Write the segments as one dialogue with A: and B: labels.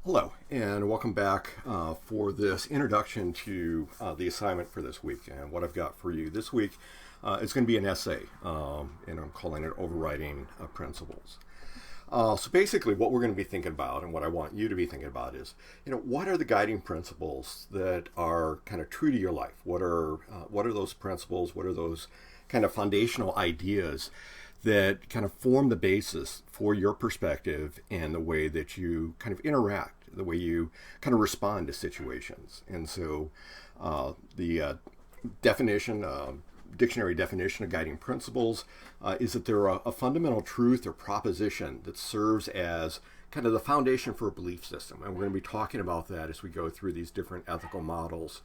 A: Hello, and welcome back for this introduction to the assignment for this week. And what I've got for you this week is going to be an essay, and I'm calling it Overriding Principles. So basically what we're going to be thinking about, and what I want you to be thinking about is, what are the guiding principles that are kind of true to your life? What are those principles? What are those kind of foundational ideas that kind of form the basis for your perspective and the way that you kind of interact, the way you kind of respond to situations? And so the dictionary definition of guiding principles is that they're a fundamental truth or proposition that serves as kind of the foundation for a belief system. And we're going to be talking about that as we go through these different ethical models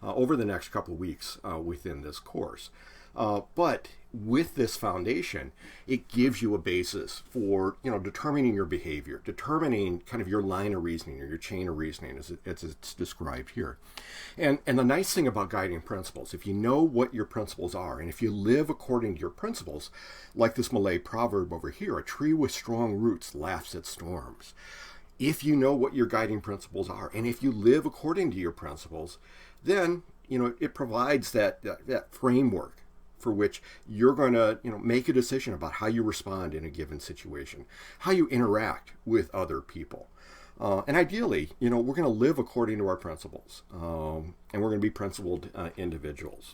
A: over the next couple of weeks within this course. But with this foundation, it gives you a basis for, determining your behavior, determining kind of your line of reasoning or your chain of reasoning as it's described here. And the nice thing about guiding principles, if you know what your principles are, and if you live according to your principles, like this Malay proverb over here, a tree with strong roots laughs at storms. If you know what your guiding principles are, and if you live according to your principles, then, it provides that framework for which you're going to make a decision about how you respond in a given situation, how you interact with other people. And ideally, we're going to live according to our principles, and we're going to be principled individuals.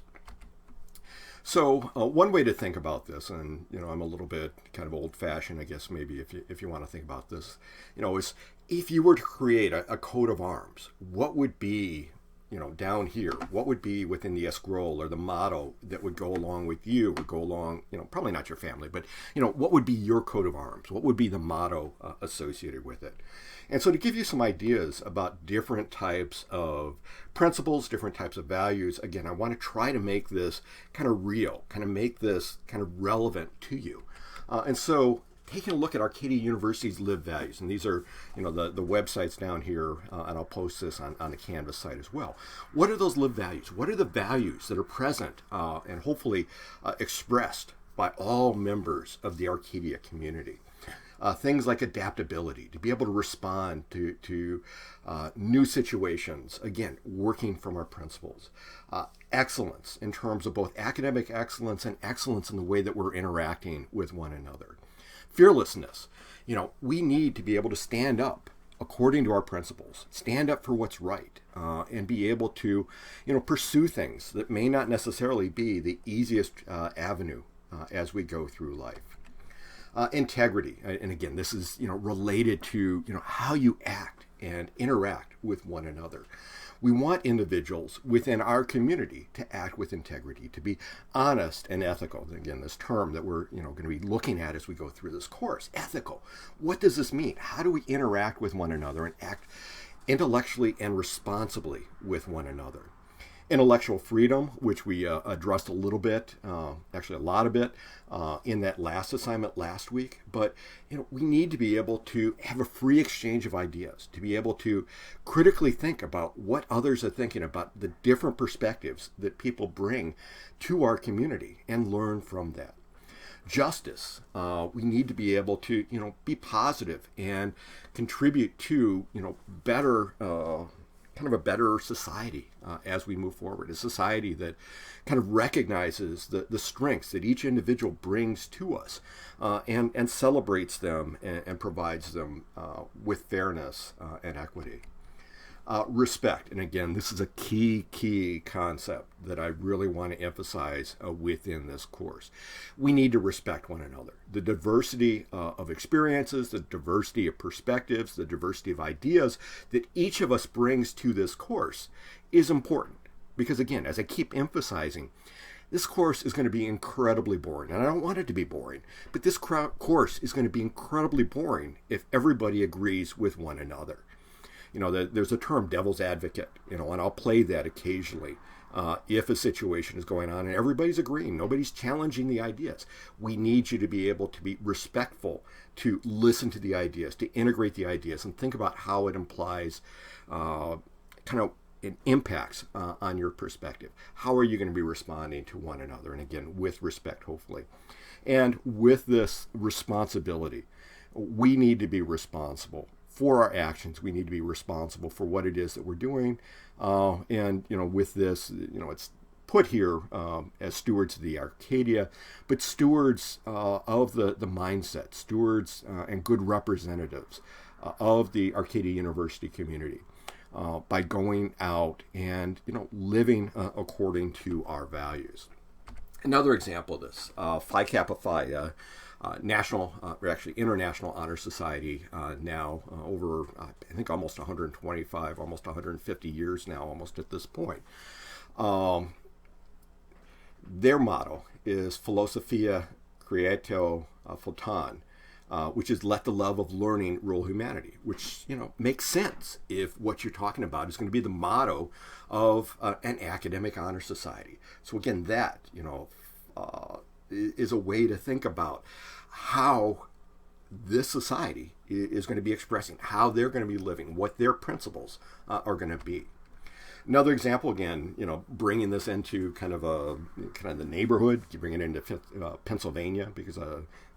A: So one way to think about this, and I'm a little bit kind of old-fashioned, I guess, maybe if you want to think about this, is if you were to create a coat of arms, what would be down here, what would be within the scroll or the motto that would go along with you, would go along, probably not your family, but, what would be your coat of arms? What would be the motto associated with it? And so to give you some ideas about different types of principles, different types of values, again, I want to try to make this kind of real, kind of make this kind of relevant to you. And so taking a look at Arcadia University's Lived Values, and these are, the websites down here, and I'll post this on the Canvas site as well. What are those lived values? What are the values that are present and hopefully expressed by all members of the Arcadia community? Things like adaptability, to be able to respond to new situations, again, working from our principles. Excellence in terms of both academic excellence and excellence in the way that we're interacting with one another. Fearlessness. We need to be able to stand up according to our principles, stand up for what's right, and be able to, pursue things that may not necessarily be the easiest avenue as we go through life. Integrity. And again, this is, related to, how you act and interact with one another. We want individuals within our community to act with integrity, to be honest and ethical. Again, this term that we're going to be looking at as we go through this course, ethical. What does this mean? How do we interact with one another and act intellectually and responsibly with one another? Intellectual freedom, which we addressed a little bit, actually a lot of it, in that last assignment last week. But we need to be able to have a free exchange of ideas, to be able to critically think about what others are thinking about, the different perspectives that people bring to our community, and learn from that. Justice. We need to be able to be positive and contribute to better. Kind of a better society as we move forward, a society that kind of recognizes the strengths that each individual brings to us and celebrates them and provides them with fairness and equity. Respect. And again, this is a key concept that I really want to emphasize within this course. We need to respect one another. The diversity of experiences, the diversity of perspectives, the diversity of ideas that each of us brings to this course is important. Because again, as I keep emphasizing, this course is going to be incredibly boring. And I don't want it to be boring. But this course is going to be incredibly boring if everybody agrees with one another. There's a term, devil's advocate, and I'll play that occasionally if a situation is going on and everybody's agreeing, nobody's challenging the ideas. We need you to be able to be respectful, to listen to the ideas, to integrate the ideas, and think about how it implies it impacts on your perspective. How are you going to be responding to one another? And again, with respect, hopefully. And with this responsibility, we need to be responsible for our actions. We need to be responsible for what it is that we're doing. And, with this, it's put here as stewards of the Arcadia, but stewards of the mindset, stewards and good representatives of the Arcadia University community by going out and, living according to our values. Another example of this, Phi Kappa Phi, national, or actually International Honor Society, now over, I think, almost 125, almost 150 years now, almost at this point. Their motto is Philosophia Creatio Photon, which is let the love of learning rule humanity, which, makes sense if what you're talking about is going to be the motto of an academic honor society. So again, that, is a way to think about how this society is going to be expressing, how they're going to be living, what their principles are going to be. Another example, again, bringing this into kind of the neighborhood. You bring it into Pennsylvania because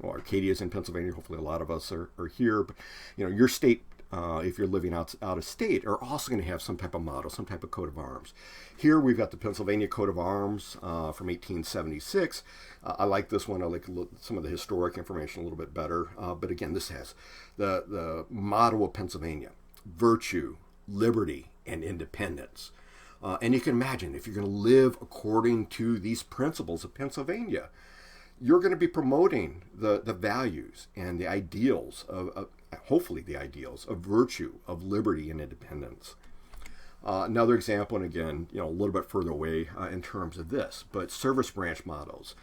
A: Arcadia is in Pennsylvania. Hopefully, a lot of us are here. But your state, if you're living out of state, are also going to have some type of motto, some type of coat of arms. Here we've got the Pennsylvania coat of arms from 1876. I like this one. I like some of the historic information a little bit better. But again, this has the motto of Pennsylvania: virtue, liberty, and independence. And you can imagine, if you're going to live according to these principles of Pennsylvania, you're going to be promoting the values and the ideals of hopefully the ideals of virtue, of liberty, and independence. Another example, and again, a little bit further away in terms of this, but service branch mottos,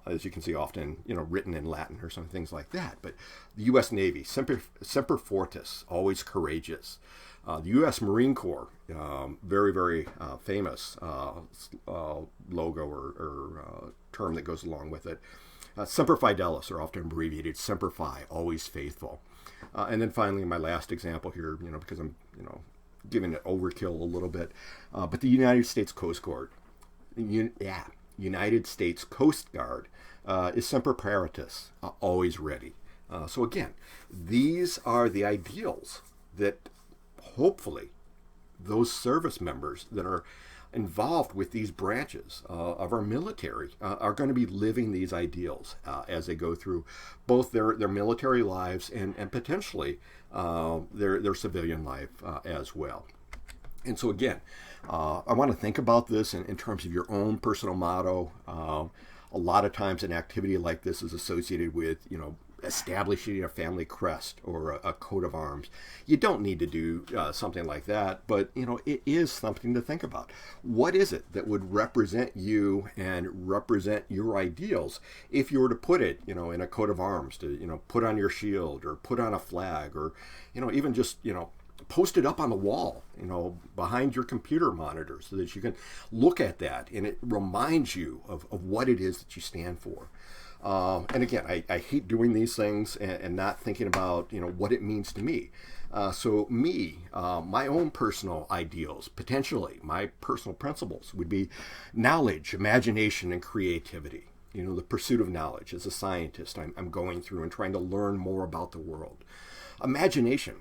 A: as you can see, often written in Latin or some things like that. But the U.S. Navy, semper fortis, always courageous. The U.S. Marine Corps, very, very famous logo or term that goes along with it. Semper Fidelis, or often abbreviated Semper Fi, always faithful. And then finally, my last example here, because I'm, giving it overkill a little bit, but the United States Coast Guard, United States Coast Guard is Semper Paratus, always ready. So again, these are the ideals that hopefully those service members that are involved with these branches of our military are going to be living these ideals as they go through both their military lives and potentially their civilian life as well. And so again, I want to think about this in terms of your own personal motto. A lot of times an activity like this is associated with, establishing a family crest or a coat of arms. You don't need to do something like that, but it is something to think about. What is it that would represent you and represent your ideals if you were to put it, in a coat of arms, to put on your shield or put on a flag, or even just post it up on the wall, behind your computer monitor, so that you can look at that and it reminds you of what it is that you stand for. And again, I hate doing these things and not thinking about, what it means to me. So my own personal ideals, potentially my personal principles would be knowledge, imagination, and creativity. The pursuit of knowledge. As a scientist, I'm going through and trying to learn more about the world. Imagination,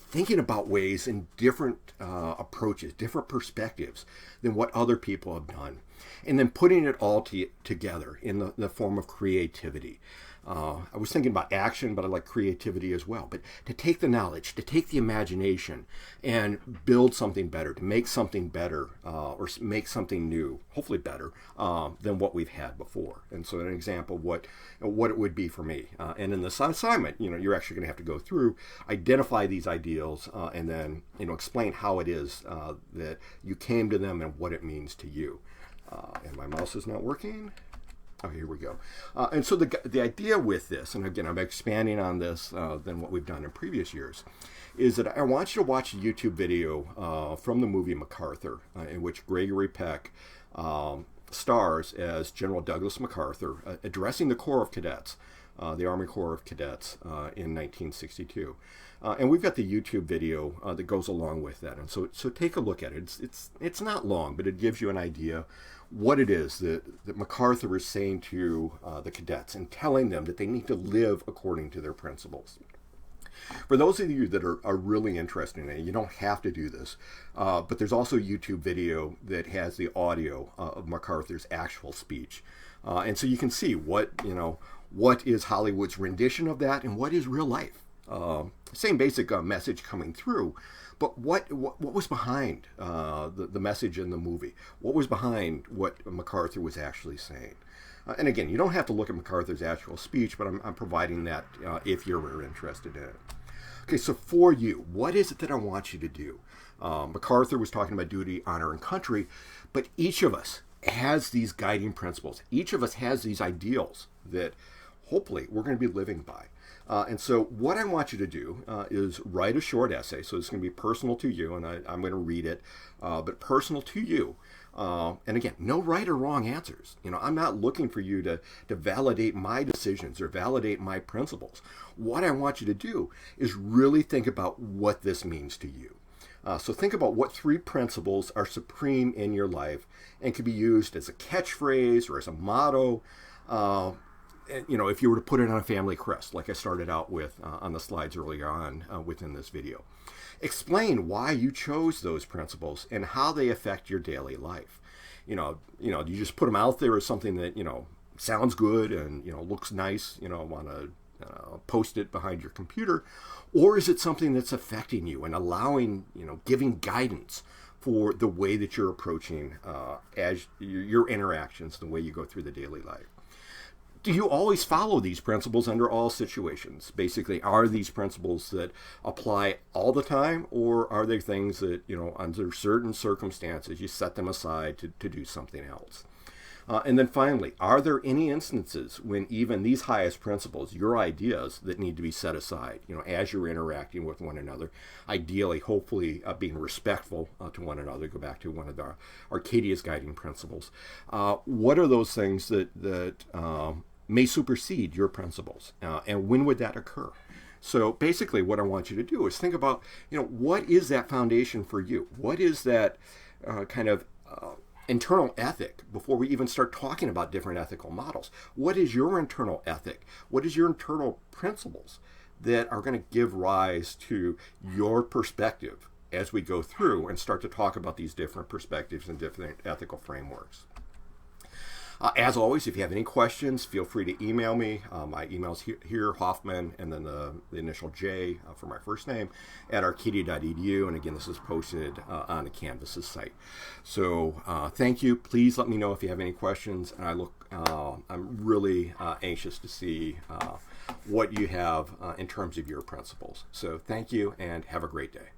A: thinking about ways and different approaches, different perspectives than what other people have done. And then putting it all together in the form of creativity. I was thinking about action, but I like creativity as well. But to take the knowledge, to take the imagination and build something better, to make something better or make something new, hopefully better than what we've had before. And so an example of what it would be for me. And in this assignment, you're actually going to have to go through, identify these ideals, and then explain how it is that you came to them and what it means to you. And my mouse is not working. Oh, here we go. And so the idea with this, and again, I'm expanding on this than what we've done in previous years, is that I want you to watch a YouTube video from the movie MacArthur, in which Gregory Peck stars as General Douglas MacArthur addressing the Corps of Cadets, the Army Corps of Cadets in 1962. And we've got the YouTube video that goes along with that. And so take a look at it. It's not long, but it gives you an idea what it is that MacArthur is saying to the cadets and telling them that they need to live according to their principles. For those of you that are really interested in it, you don't have to do this, but there's also a YouTube video that has the audio of MacArthur's actual speech. And so you can see what is Hollywood's rendition of that and what is real life. Same basic message coming through, but what was behind the message in the movie? What was behind what MacArthur was actually saying? And again, you don't have to look at MacArthur's actual speech, but I'm providing that if you're interested in it. Okay, so for you, what is it that I want you to do? MacArthur was talking about duty, honor, and country, but each of us has these guiding principles. Each of us has these ideals that hopefully we're going to be living by. And so what I want you to do is write a short essay. So it's going to be personal to you, and I'm going to read it, but personal to you. And again, no right or wrong answers. I'm not looking for you to validate my decisions or validate my principles. What I want you to do is really think about what this means to you. So think about what 3 principles are supreme in your life and can be used as a catchphrase or as a motto. If you were to put it on a family crest, like I started out with on the slides earlier on within this video. Explain why you chose those principles and how they affect your daily life. Do you just put them out there as something that, sounds good and, looks nice, want to post it behind your computer? Or is it something that's affecting you and allowing, giving guidance for the way that you're approaching as your interactions, the way you go through the daily life? Do you always follow these principles under all situations? Basically, are these principles that apply all the time, or are they things that, under certain circumstances, you set them aside to do something else? And then finally, are there any instances when even these highest principles, your ideas, that need to be set aside, as you're interacting with one another, ideally, hopefully being respectful to one another, go back to one of the Arcadia's guiding principles. What are those things that may supersede your principles, and when would that occur? So basically what I want you to do is think about, what is that foundation for you? What is that kind of internal ethic before we even start talking about different ethical models? What is your internal ethic? What is your internal principles that are going to give rise to your perspective as we go through and start to talk about these different perspectives and different ethical frameworks? As always, if you have any questions, feel free to email me. My email's here, Hoffman, and then the initial J for my first name, at arcadia.edu. And again, this is posted on the Canvas's site. So thank you. Please let me know if you have any questions. And I'm really anxious to see what you have in terms of your principles. So thank you, and have a great day.